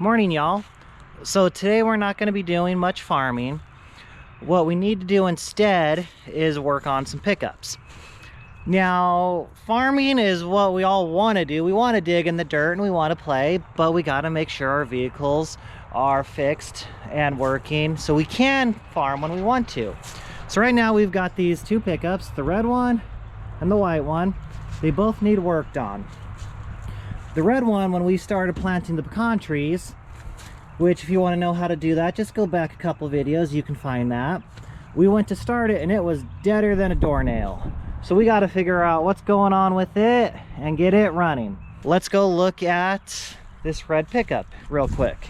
Morning, y'all. So today we're not going to be doing much farming. What we need to do instead is work on some pickups. Now, farming is what we all want to do. We want to dig in the dirt and we want to play, but we got to make sure our vehicles are fixed and working so we can farm when we want to. So right now we've got these two pickups, the red one and the white one. They both need worked on. The red one, when we started planting the pecan trees, which if you want to know how to do that, just go back a couple videos, you can find that. We went to start it and it was deader than a doornail. So we got to figure out what's going on with it and get it running. Let's go look at this red pickup real quick.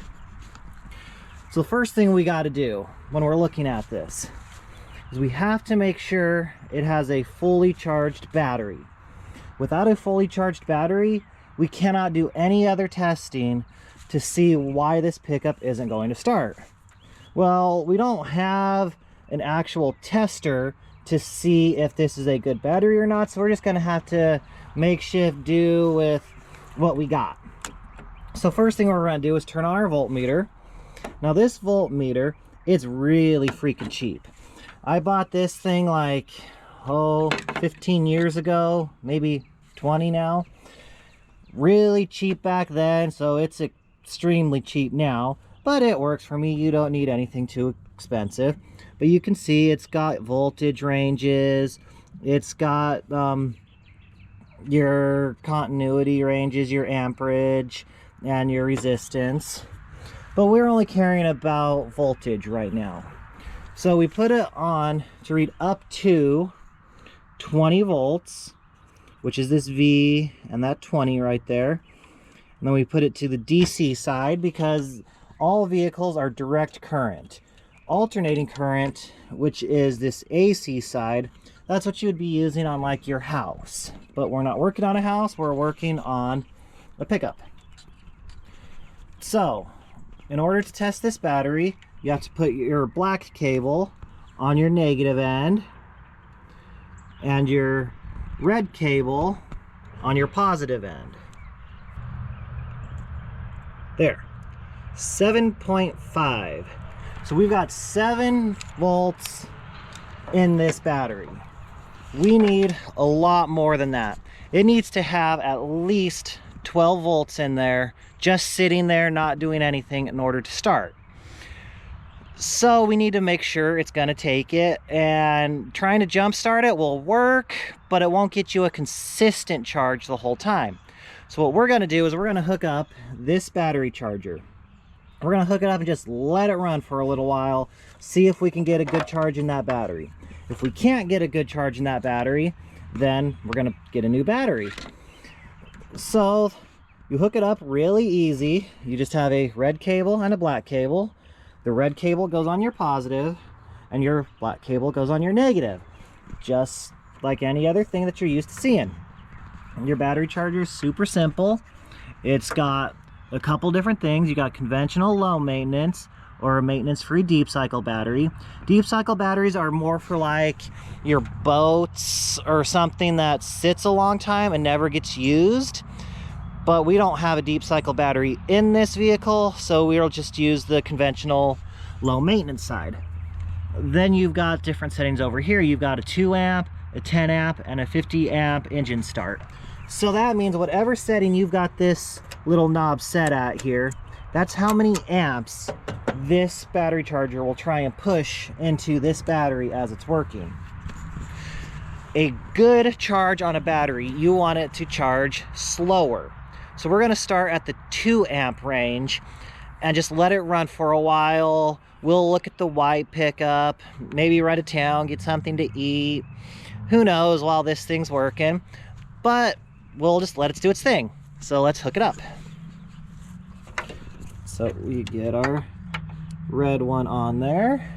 So the first thing we got to do when we're looking at this is we have to make sure it has a fully charged battery. Without a fully charged battery, we cannot do any other testing to see why this pickup isn't going to start. Well, we don't have an actual tester to see if this is a good battery or not, so we're just gonna have to makeshift do with what we got. So first thing we're gonna do is turn on our voltmeter. Now this voltmeter, it's really freaking cheap. I bought this thing like 15 years ago, maybe 20 now. Really cheap back then, so it's extremely cheap now, but it works for me. You don't need anything too expensive. But you can see it's got voltage ranges, it's got your continuity ranges, your amperage, and your resistance. But we're only caring about voltage right now. So we put it on to read up to 20 volts, which is this V and that 20 right there. And then we put it to the DC side because all vehicles are direct current. Alternating current, which is this AC side, that's what you would be using on like your house. But we're not working on a house, we're working on a pickup. So, in order to test this battery, you have to put your black cable on your negative end and your red cable on your positive end. There, 7.5. So we've got 7 volts in this battery. We need a lot more than that. It needs to have at least 12 volts in there, just sitting there, not doing anything in order to start. So we need to make sure it's gonna take it, and trying to jump start it will work, but it won't get you a consistent charge the whole time. So what we're gonna do is we're gonna hook up this battery charger. We're gonna hook it up and just let it run for a little while, see if we can get a good charge in that battery. If we can't get a good charge in that battery, then we're gonna get a new battery. So you hook it up really easy. You just have a red cable and a black cable. The red cable goes on your positive and your black cable goes on your negative, just like any other thing that you're used to seeing. Your battery charger is super simple. It's got a couple different things. You got conventional low maintenance or a maintenance free deep cycle battery. Deep cycle batteries are more for like your boats or something that sits a long time and never gets used. But we don't have a deep cycle battery in this vehicle, so we'll just use the conventional low maintenance side. Then you've got different settings over here. You've got a 2 amp, a 10 amp, and a 50 amp engine start. So that means whatever setting you've got this little knob set at here, that's how many amps this battery charger will try and push into this battery as it's working. A good charge on a battery, you want it to charge slower. So we're gonna start at the 2 amp range and just let it run for a while. We'll look at the white pickup, maybe run to town, get something to eat. Who knows while this thing's working, but we'll just let it do its thing. So let's hook it up. So we get our red one on there.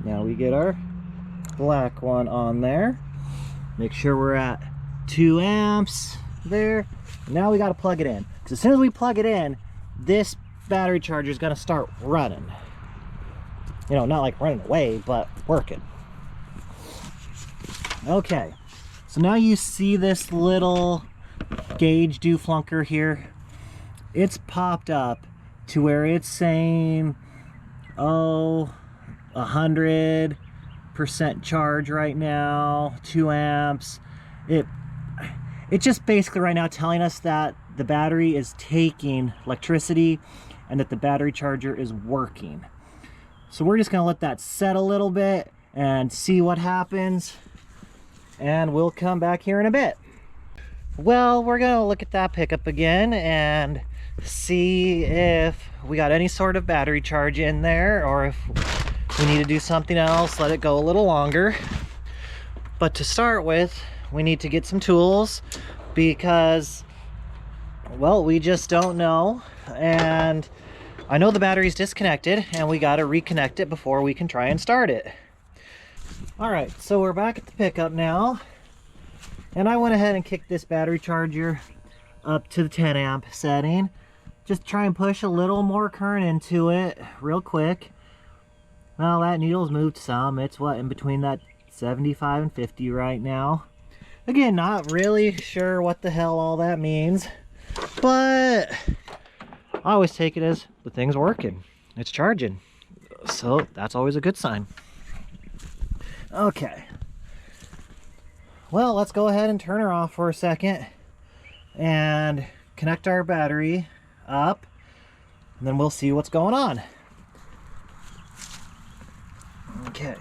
Now we get our black one on there. Make sure we're at 2 amps there. Now we got to plug it in, because as soon as we plug it in, this battery charger is going to start running. You know, not like running away, but working. Okay, so now you see this little gauge dewflunker here. It's popped up to where it's saying, oh, 100% charge right now, 2 amps. It's just basically right now telling us that the battery is taking electricity and that the battery charger is working. So we're just gonna let that set a little bit and see what happens, and we'll come back here in a bit. Well, we're gonna look at that pickup again and see if we got any sort of battery charge in there, or if we need to do something else, let it go a little longer. But to start with, we need to get some tools because, well, we just don't know. And I know the battery's disconnected and we got to reconnect it before we can try and start it. All right, so we're back at the pickup now. And I went ahead and kicked this battery charger up to the 10 amp setting. Just try and push a little more current into it real quick. Well, that needle's moved some. It's what, in between that 75 and 50 right now. Again, not really sure what the hell all that means, but I always take it as the thing's working. It's charging. So that's always a good sign. Okay. Well, let's go ahead and turn her off for a second and connect our battery up, and then we'll see what's going on. Okay.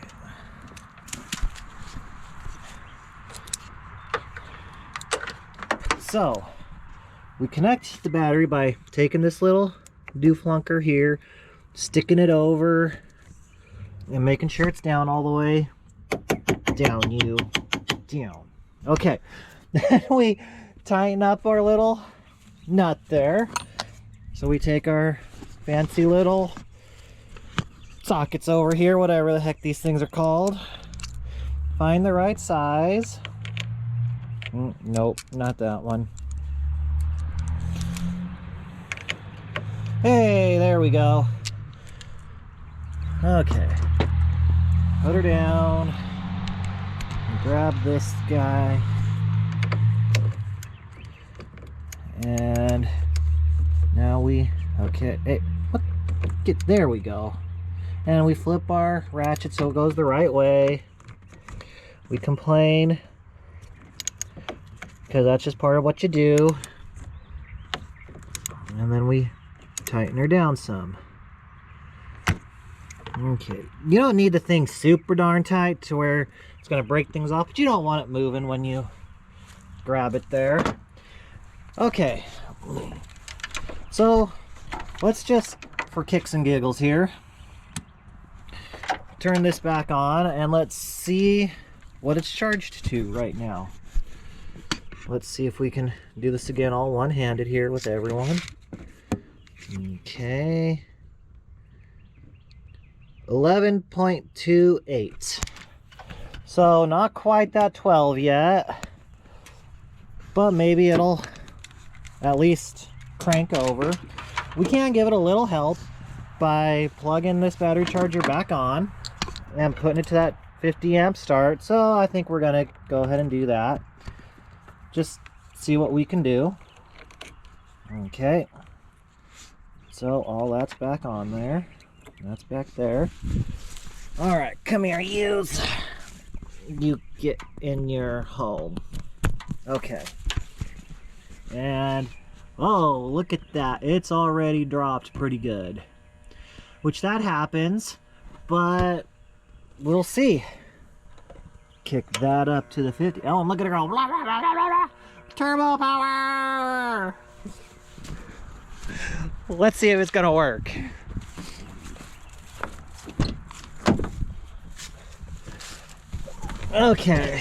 So, we connect the battery by taking this little dooflunker here, sticking it over, and making sure it's down all the way. Down, down. Okay. Then we tighten up our little nut there. So we take our fancy little sockets over here, whatever the heck these things are called. Find the right size. Nope, not that one. Hey, there we go. Okay. Put her down. Grab this guy. And now we, okay, hey, what? There we go. And we flip our ratchet so it goes the right way. We complain, because that's just part of what you do. And then we tighten her down some. Okay, you don't need the thing super darn tight to where it's going to break things off, but you don't want it moving when you grab it there. Okay, so let's just, for kicks and giggles here, turn this back on and let's see what it's charged to right now. Let's see if we can do this again all one-handed here with everyone. Okay. 11.28. So not quite that 12 yet, but maybe it'll at least crank over. We can give it a little help by plugging this battery charger back on and putting it to that 50 amp start. So I think we're gonna go ahead and do that. Just see what we can do. Okay. So all that's back on there. That's back there. All right, come here, yous. You get in your home. Okay. And, oh, look at that. It's already dropped pretty good. Which that happens, but we'll see. Kick that up to the 50. Oh, and look at her go. Blah, blah, blah, blah, blah. Turbo power! Let's see if it's gonna work. Okay,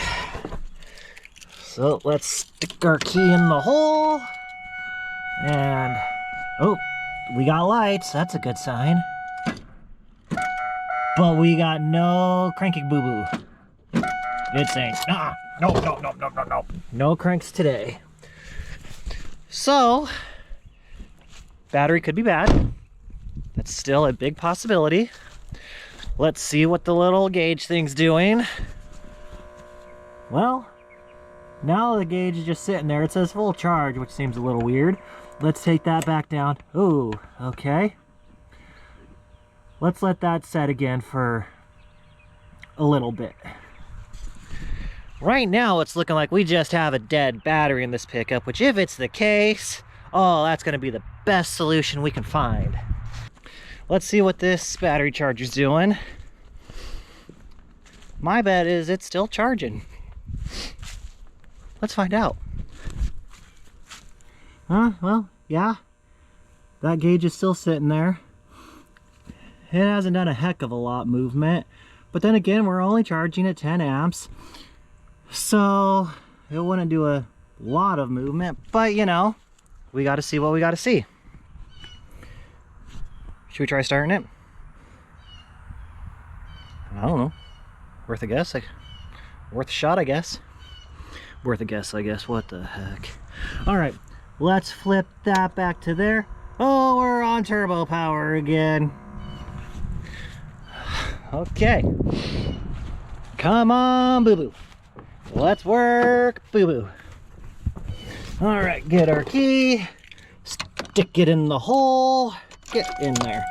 so let's stick our key in the hole, and oh, we got lights. That's a good sign. But we got no cranking boo-boo. It's saying, nah, no. No cranks today. So, battery could be bad. That's still a big possibility. Let's see what the little gauge thing's doing. Well, now the gauge is just sitting there. It says full charge, which seems a little weird. Let's take that back down. Ooh, okay. let's let that set again for a little bit. Right now it's looking like we just have a dead battery in this pickup, which if it's the case, oh, that's going to be the best solution we can find. Let's see what this battery charger's doing. My bet is it's still charging. Let's find out. Well, yeah. That gauge is still sitting there. It hasn't done a heck of a lot movement. But then again, we're only charging at 10 amps. So it wouldn't do a lot of movement. But, you know, we got to see what we got to see. Should we try starting it? I don't know. Worth a guess? Worth a shot, I guess. Worth a guess, I guess. What the heck? Alright, let's flip that back to there. Oh, we're on turbo power again. Okay. Come on, boo-boo. Let's work, boo-boo. Alright, get our key. Stick it in the hole. Get in there.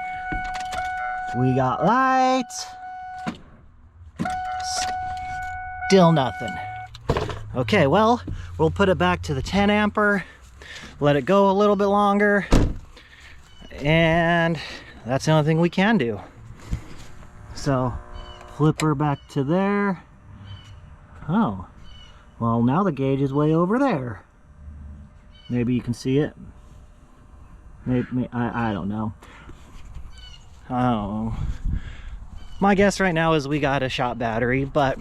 We got lights. Still nothing. Okay, well, we'll put it back to the 10 ampere, let it go a little bit longer, and that's the only thing we can do. So, flip her back to there. Oh, well, now the gauge is way over there. Maybe you can see it. Maybe I don't know. Oh, my guess right now is we got a shot battery, but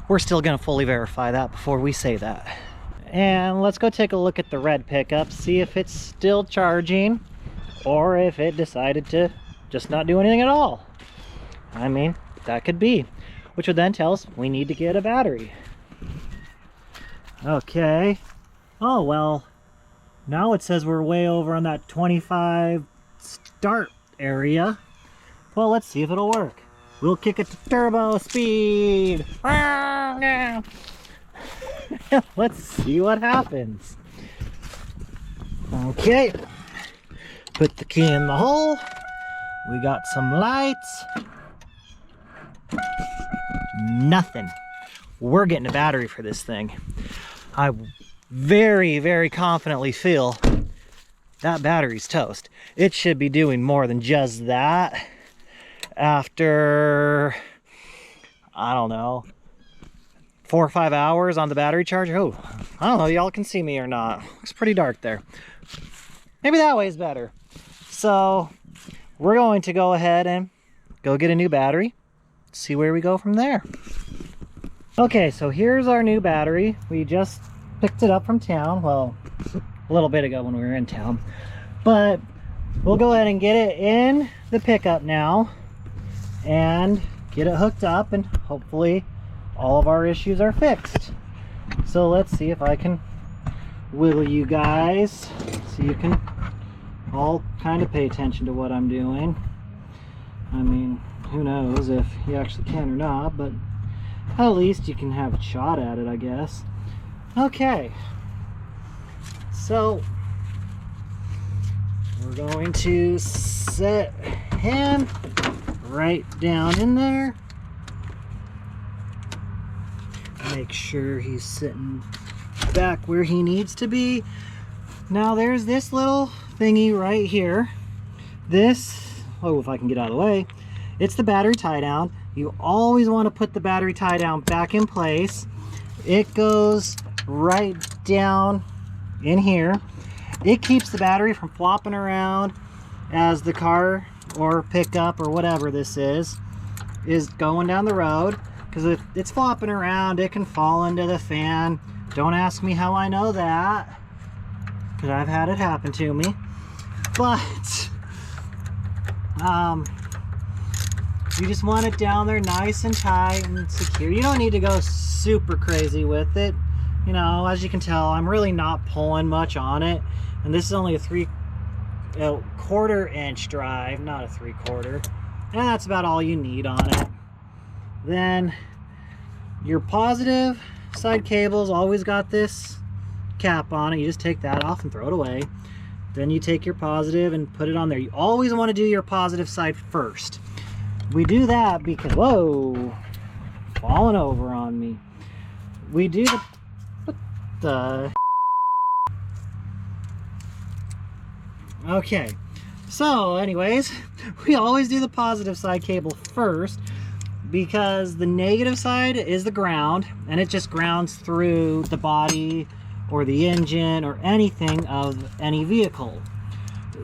we're still going to fully verify that before we say that. And let's go take a look at the red pickup, see if it's still charging or if it decided to just not do anything at all. I mean, that could be, which would then tell us we need to get a battery. Okay. Oh, well, now it says we're way over on that 25 start area. Well, let's see if it'll work. We'll kick it to turbo speed. Let's see what happens. Okay. Put the key in the hole. We got some lights. Nothing. We're getting a battery for this thing. I very, very confidently feel that battery's toast. It should be doing more than just that. After, I don't know, 4 or 5 hours on the battery charger. Oh, I don't know, y'all can see me or not. Looks pretty dark there. Maybe that way's better. So we're going to go ahead and go get a new battery, see where we go from there. Okay, so here's our new battery. We just picked it up from town. Well, a little bit ago when we were in town. But we'll go ahead and get it in the pickup now and get it hooked up, and hopefully all of our issues are fixed. So let's see if I can wiggle you guys so you can all kind of pay attention to what I'm doing. I mean, who knows if you actually can or not, but at least you can have a shot at it, I guess. Okay, so we're going to set him right down in there. Make sure he's sitting back where he needs to be. Now there's this little thingy right here. This, oh, if I can get out of the way, it's the battery tie down. You always want to put the battery tie down back in place. It goes right down in here. It keeps the battery from flopping around as the car or pickup or whatever this is going down the road, because if it's flopping around, it can fall into the fan. Don't ask me how I know that, because I've had it happen to me. But you just want it down there nice and tight and secure. You don't need to go super crazy with it. You know, as you can tell, I'm really not pulling much on it, and this is only a 3/4 inch drive, not a 3/4, and that's about all you need on it. Then your positive side cable's always got this cap on it. You just take that off and throw it away. Then you take your positive and put it on there. You always want to do your positive side first. We do that because, whoa, falling over on me. We do the, what the? Okay, so anyways, we always do the positive side cable first because the negative side is the ground, and it just grounds through the body or the engine or anything of any vehicle.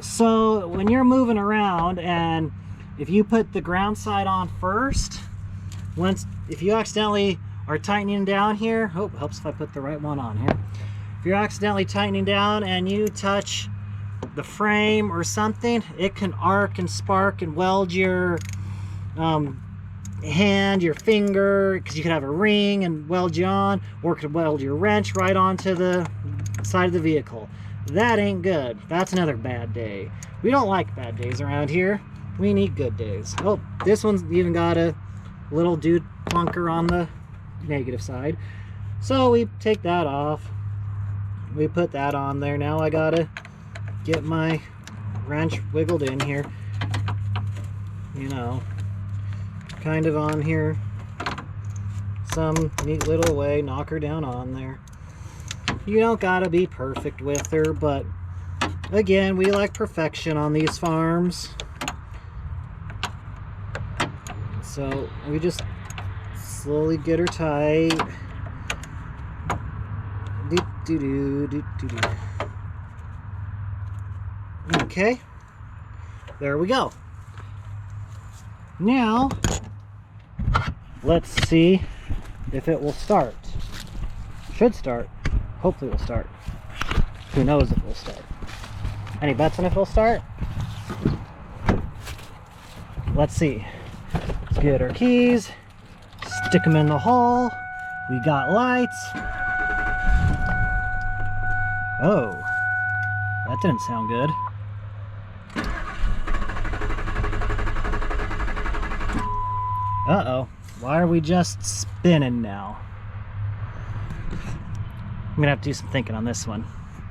So when you're moving around, and if you put the ground side on first, if you accidentally are tightening down here, oh, helps if I put the right one on here. If you're accidentally tightening down and you touch the frame or something, it can arc and spark and weld your hand, your finger, because you could have a ring and weld you on, or it could weld your wrench right onto the side of the vehicle. That ain't good. That's another bad day. We don't like bad days around here. We need good days. Oh, this one's even got a little dude clunker on the negative side. So we take that off. We put that on there. Now I gotta get my wrench wiggled in here. You know, kind of on here. Some neat little way, knock her down on there. You don't gotta be perfect with her, but again, we like perfection on these farms. So we just slowly get her tight. Okay, there we go. Now let's see if it will start. Should start. Hopefully it will start. Who knows if it will start? Any bets on if it will start? Let's see. Let's get our keys, stick them in the hole. We got lights. Oh, that didn't sound good. Uh-oh, why are we just spinning now? I'm gonna have to do some thinking on this one.